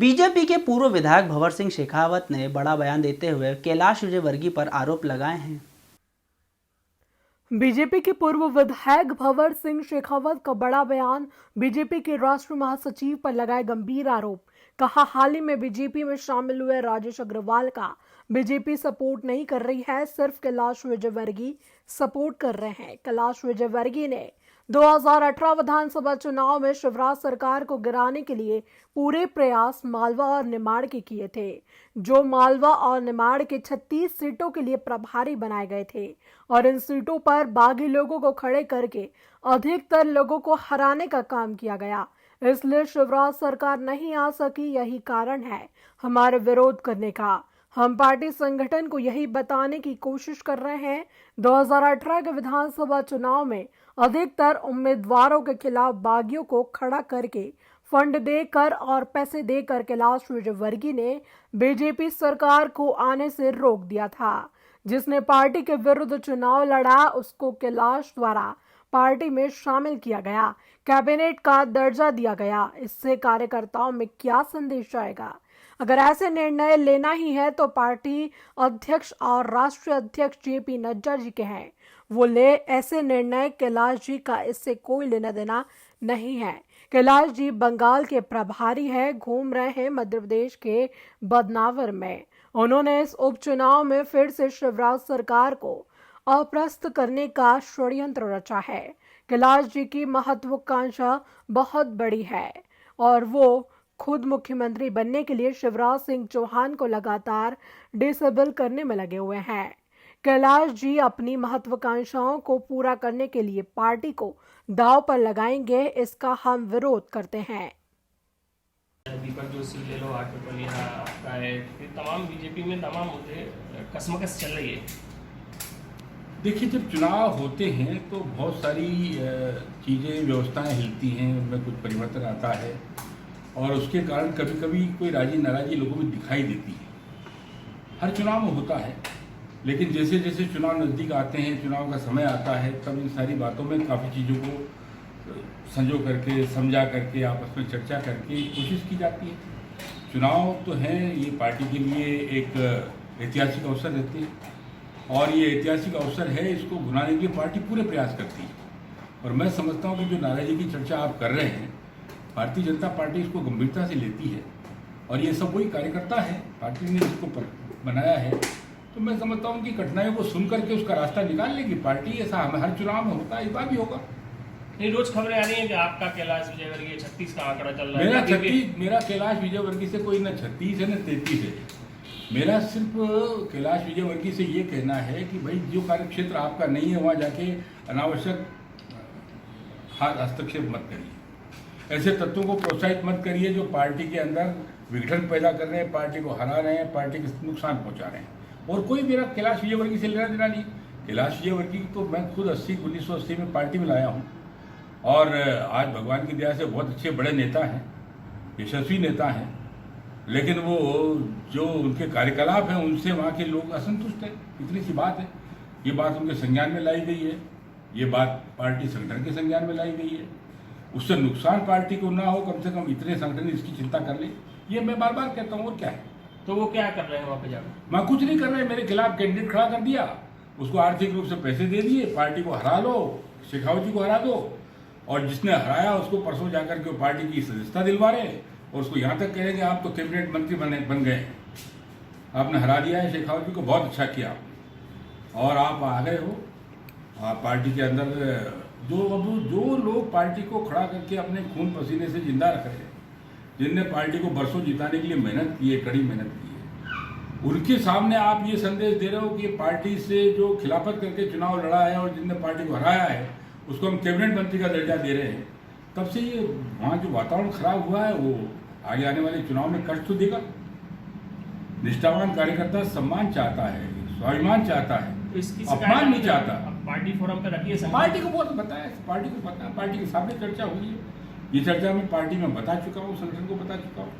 BJP के पूर्व विधायक भंवर सिंह शेखावत ने बड़ा बयान देते हुए कैलाश विजयवर्गीय पर आरोप लगाए हैं। बीजेपी के पूर्व विधायक भंवर सिंह शेखावत का बड़ा बयान, बीजेपी के राष्ट्रीय महासचिव पर लगाए गंभीर आरोप। कहा, हाल ही में बीजेपी में शामिल हुए राजेश अग्रवाल का बीजेपी सपोर्ट नहीं कर रही है, सिर्फ कैलाश विजयवर्गीय सपोर्ट कर रहे हैं। कैलाश विजयवर्गीय ने 2018 विधानसभा चुनाव में शिवराज सरकार को गिराने के लिए पूरे प्रयास मालवा और निमाड़ के किए थे, जो मालवा और निमाड़ के 36 सीटों के लिए प्रभारी बनाए गए थे और इन सीटों पर बागी लोगों को खड़े करके अधिकतर लोगों को हराने का काम किया गया। इसलिए शिवराज सरकार नहीं आ सकी, यही कारण है हमारे विरोध करने का। हम पार्टी संगठन को यही बताने की कोशिश कर रहे हैं। 2018 के विधानसभा चुनाव में अधिकतर उम्मीदवारों के खिलाफ बागियों को खड़ा करके फंड देकर और पैसे देकर कैलाश विजयवर्गीय ने बीजेपी सरकार को आने से रोक दिया था। जिसने पार्टी के विरुद्ध चुनाव लड़ा, उसको कैलाश द्वारा पार्टी में शामिल किया गया, कैबिनेट का दर्जा दिया गया। इससे कार्यकर्ताओं में क्या संदेश आएगा? अगर ऐसे निर्णय लेना ही है तो पार्टी अध्यक्ष और राष्ट्रीय अध्यक्ष जेपी नड्डा जी के हैं, वो ले ऐसे निर्णय। कैलाश जी का इससे कोई लेना देना नहीं है। कैलाश जी बंगाल के प्रभारी हैं, घूम रहे हैं मध्य प्रदेश के बदनावर में। उन्होंने इस उपचुनाव में फिर से शिवराज सरकार को अपरस्त करने का षड्यंत्र रचा है। कैलाश जी की महत्वाकांक्षा बहुत बड़ी है और वो खुद मुख्यमंत्री बनने के लिए शिवराज सिंह चौहान को लगातार डिसेबल करने में लगे हुए हैं। कैलाश जी अपनी महत्वाकांक्षाओं को पूरा करने के लिए पार्टी को दांव पर लगाएंगे, इसका हम विरोध करते हैं। दीपक जोशी ले लो, आठवले आपका है, तमाम बीजेपी में तमाम मुद्दे कसमकस चल रही है। देखिए, जब चुनाव होते हैं तो बहुत सारी चीज़ें, व्यवस्थाएं हिलती हैं, उनमें कुछ परिवर्तन आता है और उसके कारण कभी कभी कोई राजी नाराजी लोगों में दिखाई देती है। हर चुनाव में होता है, लेकिन जैसे जैसे चुनाव नज़दीक आते हैं, चुनाव का समय आता है, तब इन सारी बातों में काफ़ी चीज़ों को संजो करके, समझा करके, आपस में चर्चा करके कोशिश की जाती है। चुनाव तो हैं, ये पार्टी के लिए एक ऐतिहासिक अवसर रहते हैं और ये ऐतिहासिक अवसर है, इसको भुनाने के लिए पार्टी पूरे प्रयास करती है। और मैं समझता हूँ कि जो नाराज़गी की चर्चा आप कर रहे हैं, भारतीय जनता पार्टी इसको गंभीरता से लेती है और ये सब वही कार्यकर्ता है, पार्टी ने इसको बनाया है। तो मैं समझता हूँ कि कठिनाइयों को सुन करके उसका रास्ता निकाल लेगी पार्टी। ऐसा हर चुनाव में होता है, इस बार भी होगा। नहीं, रोज खबरें आ रही हैं कि आपका कैलाश विजयवर्गीय 36 का आंकड़ा चल रहा है। मेरा कैलाश विजयवर्गीय से कोई न 36 है न 33 है। मेरा सिर्फ कैलाश विजयवर्गीय से ये कहना है कि भाई, जो कार्यक्षेत्र आपका नहीं है वहाँ जाके अनावश्यक हस्तक्षेप मत करिए, ऐसे तत्वों को प्रोत्साहित मत करिए जो पार्टी के अंदर विघटन पैदा कर रहे हैं, पार्टी को हरा रहे हैं, पार्टी को नुकसान पहुंचा रहे हैं। और कोई मेरा कैलाश विजयवर्गीय से लेना देना नहीं। कैलाश विजयवर्गीय तो मैं खुद 1980 में पार्टी में लाया हूँ और आज भगवान की दया से बहुत अच्छे बड़े नेता हैं, यशस्वी नेता हैं, लेकिन वो जो उनके कार्यकलाप हैं उनसे वहाँ के लोग असंतुष्ट हैं। इतनी सी बात है। ये बात उनके संज्ञान में लाई गई है, ये बात पार्टी संगठन के संज्ञान में लाई गई है। उससे नुकसान पार्टी को ना हो, कम से कम इतने संगठन इसकी चिंता कर ले, ये मैं बार बार कहता हूँ। और क्या है? तो वो क्या कर रहे हैं वहाँ पे जाकर? मैं कुछ नहीं कर रहे, मेरे खिलाफ कैंडिडेट खड़ा कर दिया, उसको आर्थिक रूप से पैसे दे दिए, पार्टी को हरा लो, शेखावत जी को हरा दो, और जिसने हराया उसको परसों जाकर के पार्टी की सदस्यता दिलवा रहे और उसको यहाँ तक कह रहे कि आप तो कैबिनेट मंत्री बन गए, आपने हरा दिया है शेखावत जी को, बहुत अच्छा किया और आप आ गए हो। आप पार्टी के अंदर जो लोग पार्टी को खड़ा करके अपने खून पसीने से जिंदा रख रहे हैं, जिनने पार्टी को बरसों जिताने के लिए मेहनत की है, कड़ी मेहनत की है, उनके सामने आप ये संदेश दे रहे हो कि पार्टी से जो खिलाफत करके चुनाव लड़ा है और जिनने पार्टी को हराया है उसको हम कैबिनेट मंत्री का दर्जा दे रहे हैं। तब से ये वहाँ जो वातावरण खराब हुआ है, वो आगे आने वाले चुनाव में कष्ट तो देगा। निष्ठावान कार्यकर्ता सम्मान चाहता है, स्वाभिमान चाहता है, अपमान नहीं चाहता। पार्टी फोरम पर रखिए, पार्टी को बहुत पता है, पार्टी को पता है, पार्टी के सामने चर्चा हुई है। ये चर्चा मैं पार्टी में बता चुका हूँ, संगठन को बता चुका हूँ।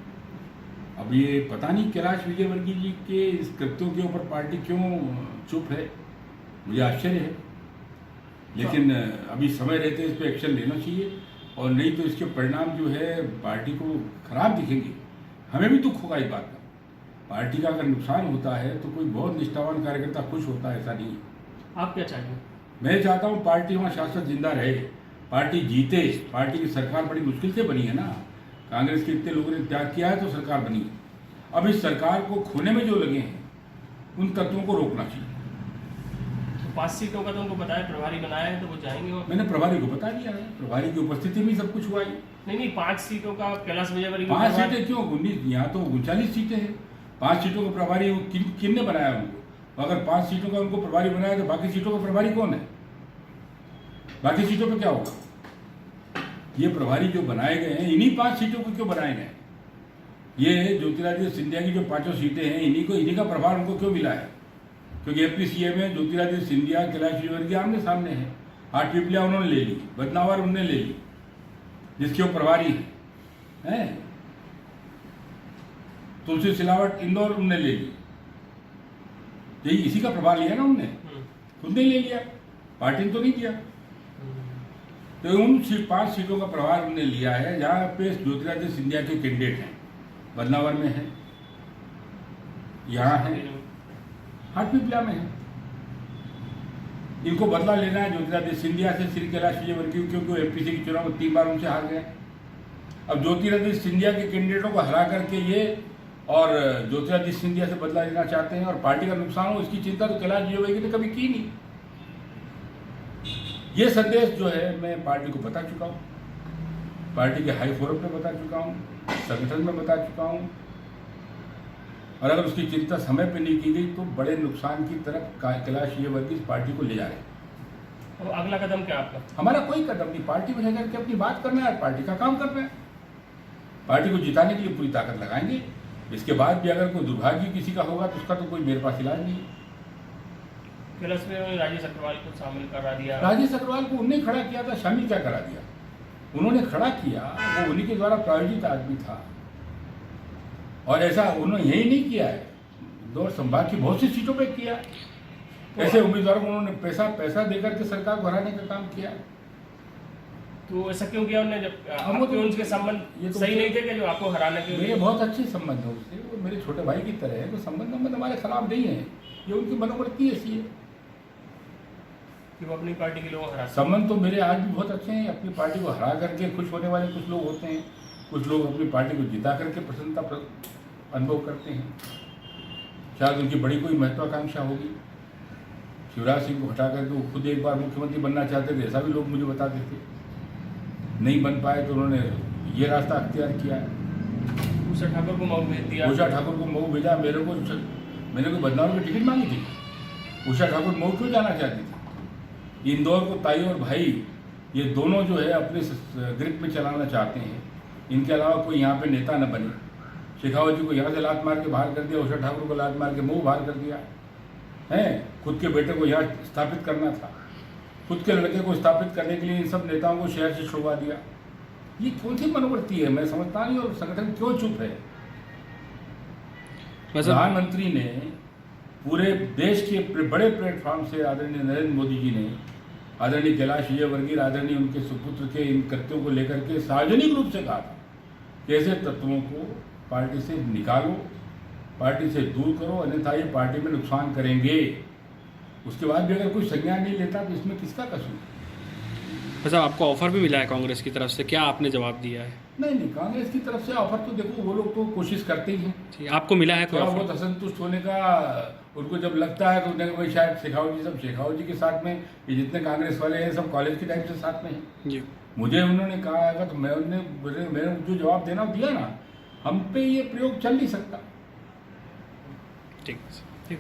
अब ये पता नहीं कैलाश विजयवर्गीय जी के इस कृत्यों के ऊपर पार्टी क्यों चुप है, मुझे आश्चर्य है। लेकिन अभी समय रहते इस पर एक्शन लेना चाहिए और नहीं तो इसके परिणाम जो है पार्टी को खराब दिखेंगे। हमें भी दुख होगा इस बात का। पार्टी का अगर नुकसान होता है तो कोई बहुत निष्ठावान कार्यकर्ता खुश होता है, ऐसा नहीं। आप क्या चाहिए? मैं चाहता हूँ पार्टी वहाँ शाश्वत जिंदा रहे, पार्टी जीते। पार्टी की सरकार बड़ी मुश्किल से बनी है ना, कांग्रेस के इतने लोगों ने त्याग किया है तो सरकार बनी। अब इस सरकार को खोने में जो लगे हैं उन तत्वों को रोकना चाहिए। तो 5 सीटों का तो उनको बताया, प्रभारी बनाया है तो वो जाएंगे। और मैंने प्रभारी को बता दिया है, प्रभारी की उपस्थिति में ही सब कुछ हुआ है। नहीं 5 सीटों का कैलाश विजयवर्गीय 5 सीटें क्यों, 19 यहाँ तो 39 सीटें हैं। 5 सीटों का प्रभारी किन ने बनाया उनको? अगर 5 सीटों का उनको प्रभारी बनाया तो बाकी सीटों का प्रभारी कौन है? बाकी सीटों पे क्या होगा? ये प्रभारी जो बनाए गए हैं इन्हीं 5 सीटों को क्यों बनाए गए? ये ज्योतिरादित्य सिंधिया की जो 5 सीटें हैं इन्हीं का प्रभार उनको क्यों मिला है? क्योंकि एपीसीए में ज्योतिरादित्य सिंधिया, कैलाश विजयवर्गीय आमने सामने है। 8 पिपलिया उन्होंने ले ली, बदनावर उन्होंने ले ली, जिसके वो प्रभारी हैं। तुलसी सिलावट इंदौर उन्होंने ले ली, यही इसी का प्रभार लिया ना उन्होंने, खुद ने ले लिया, पार्टी ने तो नहीं दिया। तो उन 5 सीटों का प्रभार उन्होंने लिया है जहाँ पे ज्योतिरादित्य सिंधिया के कैंडिडेट हैं। बदनावर में है, यहाँ है, 8 पिपलिया में है। इनको बदला लेना है ज्योतिरादित्य सिंधिया से, श्री कैलाश विजयवर्गीय, क्योंकि एमपीसी के चुनाव में 3 बार उनसे हार गए। अब ज्योतिरादित्य सिंधिया के कैंडिडेटों को हरा करके ये और ज्योतिरादित्य सिंधिया से बदला लेना चाहते हैं और पार्टी का नुकसान हो, इसकी चिंता तो कैलाश विजयवर्गीय ने कभी की नहीं। ये संदेश जो है मैं पार्टी को बता चुका हूँ, पार्टी के हाई फोरम पे बता चुका हूँ, संगठन में बता चुका हूँ। और अगर उसकी चिंता समय पे नहीं की गई तो बड़े नुकसान की तरफ कैलाश विजयवर्गीय इस पार्टी को ले जा रहे हैं। और अगला कदम क्या आपका? हमारा कोई कदम नहीं, पार्टी में रह करके अपनी बात करना है, पार्टी का काम करना है। पार्टी को जिताने के लिए पूरी ताकत लगाएंगे। इसके बाद भी अगर कोई दुर्भाग्य किसी का होगा तो उसका तो कोई मेरे पास इलाज नहीं है। कैलाश में राजेश अग्रवाल को शामिल करा दिया। राजेश अग्रवाल को उन्होंने खड़ा किया था, शामिल क्या करा दिया? उन्होंने खड़ा किया, वो उन्हीं के द्वारा प्रायोजित आदमी था। और ऐसा उन्होंने यही नहीं किया है, इंदौर संभाग की बहुत सी सीटों पे किया। ऐसे उम्मीदवारों को उन्होंने पैसा देकर के सरकार को हराने का काम किया। तो ऐसा क्यों किया उन्होंने? जब तो उनके संबंध सही नहीं थे कि जो आपको हराने के मेरे बहुत अच्छे संबंध है उससे, वो मेरे छोटे भाई की तरह है। तो संबंध हमारे खराब नहीं है, ये उनकी मनोवृत्ति ऐसी है कि वो अपनी पार्टी के लोगों को हरा। संबंध तो मेरे आज भी बहुत अच्छे हैं। अपनी पार्टी को हरा करके खुश होने वाले कुछ लोग होते हैं, कुछ लोग अपनी पार्टी को जिता करके प्रसन्नता अनुभव करते हैं। शायद उनकी बड़ी कोई महत्वाकांक्षा होगी। शिवराज सिंह को हटा करके वो खुद एक बार मुख्यमंत्री बनना चाहते थे, ऐसा भी लोग मुझे बताते थे। नहीं बन पाए तो उन्होंने ये रास्ता अख्तियार किया। उषा ठाकुर को मऊ भेज दिया। उषा ठाकुर को मऊ भेजा। मेरे को बदनाम की टिकट मांगी थी। उषा ठाकुर मऊ क्यों जाना चाहती थी? इंदौर को ताई और भाई ये दोनों जो है अपने ग्रिप में चलाना चाहते हैं। इनके अलावा कोई यहाँ पे नेता न बने। शेखावत जी को यहाँ से लात मार के बाहर कर दिया, उषा ठाकुर को लात मार के मऊ बाहर कर दिया है। खुद के बेटे को यहाँ स्थापित करना था, खुद के लड़के को स्थापित करने के लिए इन सब नेताओं को शहर से छुड़वा दिया। ये कौन सी मनोवृत्ति है, मैं समझता नहीं। और संगठन क्यों चुप है? प्रधानमंत्री ने पूरे देश के बड़े प्लेटफॉर्म से आदरणीय नरेंद्र मोदी जी ने आदरणीय कैलाश विजयवर्गीय, आदरणीय उनके सुपुत्र के इन कृत्यों को लेकर के सार्वजनिक रूप से कहा था कि ऐसे तत्वों को पार्टी से निकालो, पार्टी से दूर करो, अन्यथा ये पार्टी में नुकसान करेंगे। उसके बाद भी अगर कोई संज्ञान नहीं लेता तो इसमें किसका कसूर? वैसे आपको ऑफर भी मिला है कांग्रेस की तरफ से, क्या आपने जवाब दिया है? नहीं, कांग्रेस की तरफ से ऑफर तो देखो वो लोग तो कोशिश करते ही हैं। ठीक, आपको मिला है कोई थोड़ा ऑफर? बहुत असंतुष्ट होने का उनको जब लगता है तो भाई शायद शेखावत जी के साथ में ये जितने कांग्रेस वाले हैं सब कॉलेज के टाइम से साथ में हैं। जी, मुझे उन्होंने कहा है तो मैंने जो जवाब देना दिया ना, हम पे ये प्रयोग चल नहीं सकता। ठीक है।